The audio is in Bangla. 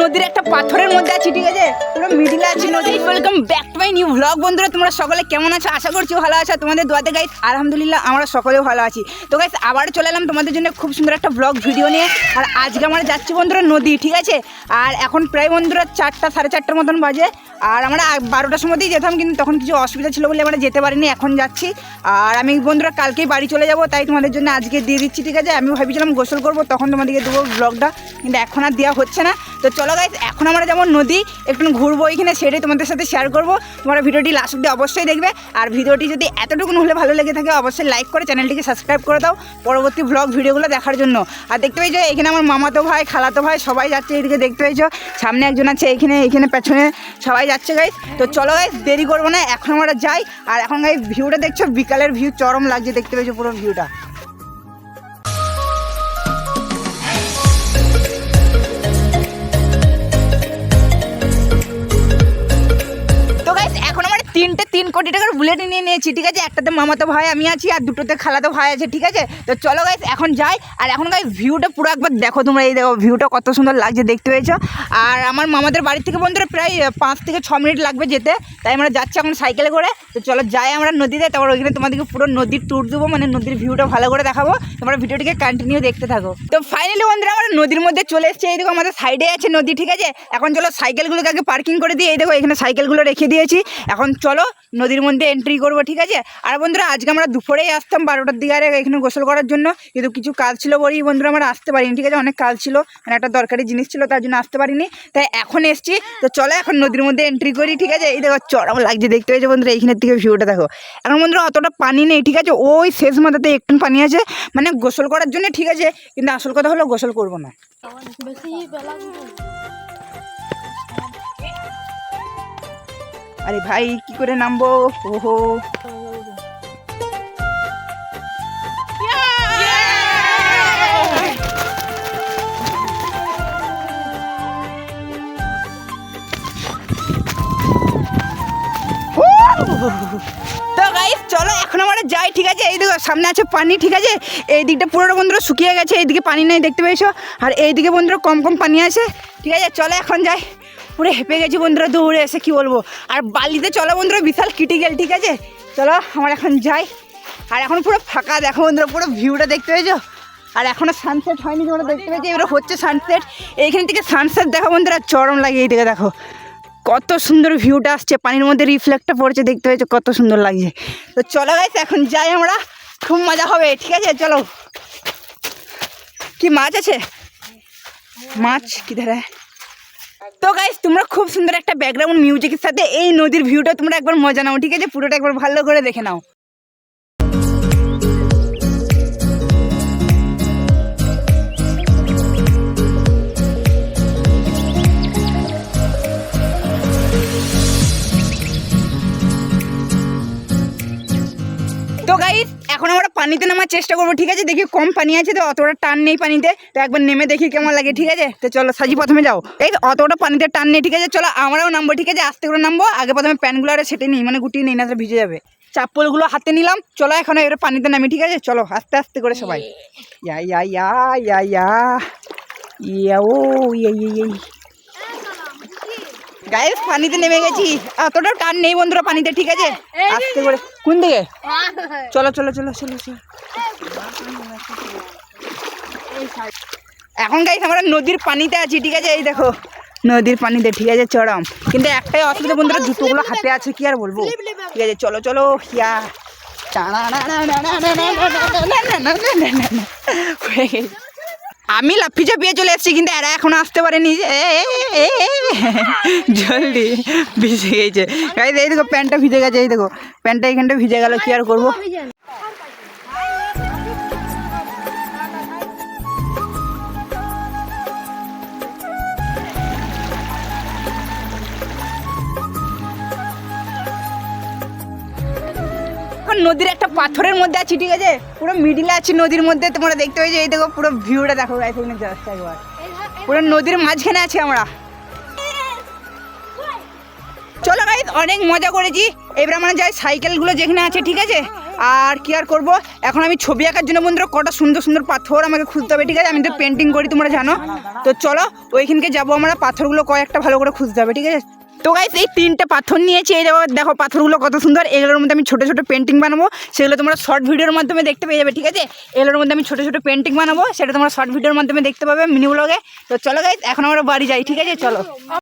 নদীর একটা পাথরের মধ্যে আছি, ঠিক আছে, পুরো মিডিলে আছি নদী। Welcome back to my new blog. বন্ধুরা তোমরা সকলে কেমন আছো? আশা করছি ভালো আছো, তোমাদের দোয়াতে গাইস আলহামদুলিল্লাহ আমরা সকলেও ভালো আছি। তো গাইস আবার চলে এলাম তোমাদের জন্য খুব সুন্দর একটা ব্লগ ভিডিও নিয়ে। আর আজকে আমরা যাচ্ছি বন্ধুরা নদী, ঠিক আছে। আর এখন প্রায় বন্ধুরা 4টা সাড়ে 4টার মতন বাজে। আর আমরা 12টার সময়তেই যেতাম, কিন্তু তখন কিছু অসুবিধা ছিল বলে আমরা যেতে পারিনি, এখন যাচ্ছি। আর আমি বন্ধুরা কালকেই বাড়ি চলে যাব, তাই তোমাদের জন্য আজকে দিয়ে দিচ্ছি, ঠিক আছে। আমি ভেবেছিলাম গোসল করবো তখন তোমাদেরকে দেবো ব্লগটা, কিন্তু এখন আর দেওয়া হচ্ছে না। তো চলো গাইস এখন আমরা যেমন নদী একটু ঘুরবো এখানে, সেটাই তোমাদের সাথে শেয়ার করবো। তোমরা ভিডিওটি লাস্ট অব্দি অবশ্যই দেখবে। আর ভিডিওটি যদি এতটুকু হলে ভালো লেগে থাকে অবশ্যই লাইক করে চ্যানেলটিকে সাবস্ক্রাইব করে দাও পরবর্তী ব্লগ ভিডিওগুলো দেখার জন্য। আর দেখতে পেয়েছো এখানে আমার মামাতো ভাই, খালাতো ভাই সবাই যাচ্ছে এইদিকে, দেখতে পেয়েছো সামনে একজন আছে, এইখানে পেছনে সবাই যাচ্ছে গাইস। তো চলো গাইস দেরি করবো না, এখন আমরা যাই। আর এখন গাইস ভিউটা দেখছো, বিকালের ভিউ চরম লাগছে, দেখতে পেয়েছো পুরো ভিউটা। তিনটে 3 কোটি টাকার বুলেট নিয়ে নিয়েছি, ঠিক আছে। একটাতে মামাতো ভাই আমি আছি, আর দুটোতে খালাতো ভাই আছে, ঠিক আছে। তো চলো গাইস এখন যাই। আর এখন গাইস ভিউটা পুরো একবার দেখো তোমরা, এই দেখো ভিউটা কত সুন্দর লাগছে, দেখতে পেয়েছো। আর আমার মামাদের বাড়ি থেকে বন্ধুরা প্রায় 5 থেকে 6 মিনিট লাগবে যেতে, তাই আমরা যাচ্ছি এখন সাইকেলে করে। তো চলো যাই আমরা নদীতে, তারপর ওইখানে তোমাদেরকে পুরো নদীর ট্যুর দেবো, মানে নদীর ভিউটা ভালো করে দেখাবো। তোমরা ভিডিওটিকে কন্টিনিউ দেখতে থাকো। তো ফাইনালি বন্ধুরা আমরা নদীর মধ্যে চলে এসেছি। এই দেখো আমাদের সাইডে আছে নদী, ঠিক আছে। এখন চলো সাইকেলগুলোকে আগে পার্কিং করে দিই। এই দেখো এখানে সাইকেলগুলো রেখে দিয়েছি, এখন চলো নদীর মধ্যে এন্ট্রি করবো, ঠিক আছে। আর বন্ধুরা আজকে আমরা দুপুরেই আসতাম 12টার দিকে আর এখানে গোসল করার জন্য, কিন্তু কিছু কাজ ছিল বলেই বন্ধুরা আমরা আসতে পারিনি, ঠিক আছে। অনেক কাজ ছিল, মানে একটা দরকারি জিনিস ছিল, তার জন্য আসতে পারিনি, তাই এখন এসছি। তো চলো এখন নদীর মধ্যে এন্ট্রি করি, ঠিক আছে। এই দেখো চরম লাগছে, দেখতে পেয়েছো বন্ধুরা এইখানের থেকে ভিউটা দেখো। এখন বন্ধুরা অতটা পানি নেই, ঠিক আছে, ওই শেষ মাথাতে একটু পানি আছে, মানে গোসল করার জন্য, ঠিক আছে। কিন্তু আসল কথা হলো গোসল করবো না। আরে ভাই কি করে নামবো? ওহো তো গাইস চলো এখন আমরা যাই, ঠিক আছে। এই দেখো সামনে আছে পানি, ঠিক আছে। এই দিকটা পুরোটা বন্ধুরা শুকিয়ে গেছে, এইদিকে পানি নেই, দেখতে পেয়েছো। আর এইদিকে বন্ধুরা কম পানি আছে, ঠিক আছে। চলো এখন যাই, পুরো হেঁপে গেছি বন্ধুরা দৌড়ে এসে, কি বলবো। আর বালিতে চলো বন্ধুরা বিশাল ক্রিটিক্যাল, ঠিক আছে। চলো আমরা এখন যাই। আর এখন পুরো ফাঁকা, দেখো বন্ধুরা পুরো ভিউটা দেখতে পেয়েছো। আর এখনও সানসেট হয়নি, তোমরা দেখতে পেয়েছো, এবারে হচ্ছে সানসেট। এইখান থেকে সানসেট দেখো বন্ধুরা চরম লাগে। এই দিকে দেখো কত সুন্দর ভিউটা আসছে, পানির মধ্যে রিফ্লেক্টটা পড়ছে, দেখতে পেয়েছো কত সুন্দর লাগছে। তো চলো গাইস এখন যাই আমরা, খুব মজা হবে, ঠিক আছে। চলো কি মাছ আছে, মাছ কি ধরে। তো গাইস তোমরা খুব সুন্দর একটা ব্যাকগ্রাউন্ড মিউজিকের সাথে এই নদীর ভিউটা তোমরা একবার মজা নাও, ঠিক আছে। পুরোটা একবার ভালো করে দেখে নাও। তো গাইস এখন আমরা পানিতে নামার চেষ্টা করবো, ঠিক আছে। দেখি কম পানি আছে তো, অতটা টান নেই পানিতে, তো একবার নেমে দেখি কেমন লাগে, ঠিক আছে। তো চলো সাজি প্রথমে যাও। এই অতটা পানিতে টান নেই, ঠিক আছে। চলো আমরাও নামবো, ঠিক আছে, আস্তে করে নামবো। আগে প্রথমে প্যান্টগুলো আর সেটে নিই, মানে গুটিয়ে নিই, না তো ভিজে যাবে। চাপ্পলগুলো হাতে নিলাম, চলো এখন এবার পানিতে নামি, ঠিক আছে। চলো আস্তে আস্তে করে সবাই। ইয়া ইয়া ইয়া ইয়া ইয়া ইয়া ও ইয়া ইয়া ইয়া। গাইস পানিতে নেমে গেছি, অতটাও টান নেই বন্ধুরা পানিতে, ঠিক আছে। আস্তে করে কোন দিকে, চলো চলো চলো চলো চলো। এখন গাইস আমরা নদীর পানিতে আছি, ঠিক আছে। এই দেখো নদীর পানিতে, ঠিক আছে, চরম। কিন্তু একটাই অসুবিধা বন্ধুরা, জুতোগুলো হাতে আছে, কি আর বলবো, ঠিক আছে। চলো চলো ইয়া আমি লাফি চাপিয়ে চলে এসেছি, কিন্তু এরা এখনো আসতে পারেনি। জলদি ভিজে গেছে গাইস, এই দেখো প্যান্টটা ভিজে গেছে, এই দেখো প্যান্টটা এখানটা ভিজে গেল, কি আর করবো। নদীর একটা পাথরের মধ্যে আছি, ঠিক আছে, পুরো মিডিলে আছি নদীর মধ্যে, তোমরা দেখতে পেয়েছো। এই দেখো পুরো ভিউটা দেখো গাইস, এখানে জাস্ট একবার পুরো নদীর মাঝখানে আছি আমরা। চলো গাইস অনেক মজা করেছি, এবার আমরা যাই সাইকেলগুলো যেখানে আছে, ঠিক আছে। আর কি আর করবো, এখন আমি ছবি আঁকার জন্য বন্ধুরা কটা সুন্দর সুন্দর পাথর আমাকে খুঁজতে হবে, ঠিক আছে? আমি তো পেন্টিং করি তোমরা জানো। তো চলো ওইখানকে যাবো আমরা, পাথরগুলো কয়েকটা ভালো করে খুঁজতে হবে, ঠিক আছে? তো গাইস এই 3টে পাথর নিয়েছি, এই দেখো পাথরগুলো কত সুন্দর। এগুলোর মধ্যে আমি ছোটো ছোটো পেন্টিং বানাবো, সেগুলো তোমরা শর্ট ভিডিওর মাধ্যমে দেখতে পেয়ে যাবে, ঠিক আছে? এগুলোর মধ্যে আমি ছোটো ছোটো পেন্টিং বানাবো, সেটা তোমরা শর্ট ভিডিওর মাধ্যমে দেখতে পাবে মিনি ব্লগে। তো চলো গাইস এখন আমরা বাড়ি যাই, ঠিক আছে? চলো।